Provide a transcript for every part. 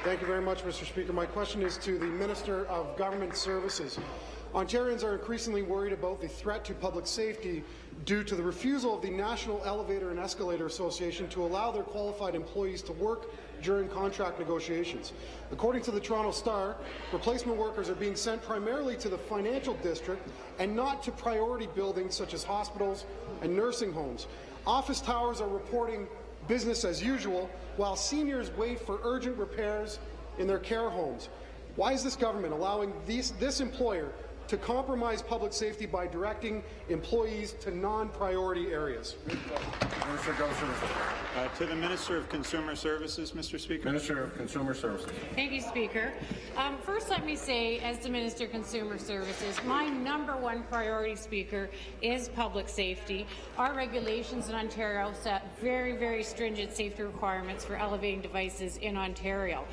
Thank you very much, Mr. Speaker. My question is to the Minister of Government Services. Ontarians are increasingly worried about the threat to public safety due to the refusal of the National Elevator and Escalator Association to allow their qualified employees to work during contract negotiations. According to the Toronto Star, replacement workers are being sent primarily to the financial district and not to priority buildings such as hospitals and nursing homes. Office towers are reporting business as usual, while seniors wait for urgent repairs in their care homes. Why is this government allowing this employer to compromise public safety by directing employees to non-priority areas? Minister of Government Services. To the Minister of Consumer Services, Mr. Speaker. Minister of Consumer Services. Thank you, Speaker. First, let me say, as the Minister of Consumer Services, my #1 priority, Speaker, is public safety. Our regulations in Ontario set very, very stringent safety requirements for elevating devices in Ontario.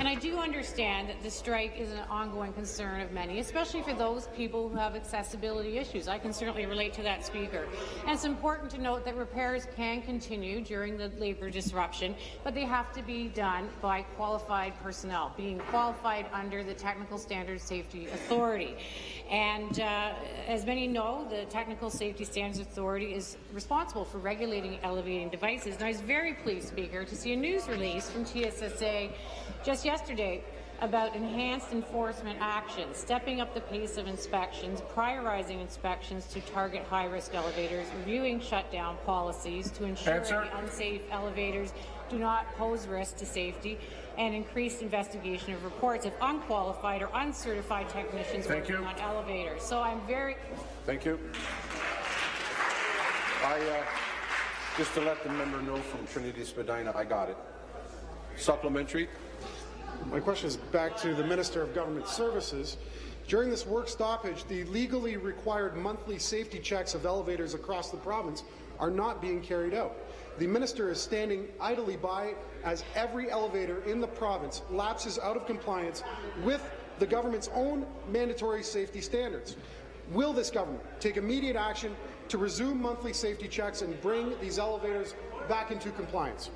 And I do understand that the strike is an ongoing concern of many, especially for those people who have accessibility issues. I can certainly relate to that, Speaker. And it's important to note that repairs can continue during the labour disruption, but they have to be done by qualified personnel, being qualified under the Technical Standards Safety Authority. And as many know, the Technical Safety Standards Authority is responsible for regulating elevating devices. And I was very pleased, Speaker, to see a news release from TSSA just yesterday about enhanced enforcement actions, stepping up the pace of inspections, prioritizing inspections to target high-risk elevators, reviewing shutdown policies to ensure the unsafe elevators do not pose risk to safety, and increased investigation of reports of unqualified or uncertified technicians working on elevators. So I'm very... Thank you. Just to let the member know from Trinity Spadina, I got it. Supplementary. My question is back to the Minister of Government Services. During this work stoppage, the legally required monthly safety checks of elevators across the province are not being carried out. The minister is standing idly by as every elevator in the province lapses out of compliance with the government's own mandatory safety standards. Will this government take immediate action to resume monthly safety checks and bring these elevators back into compliance?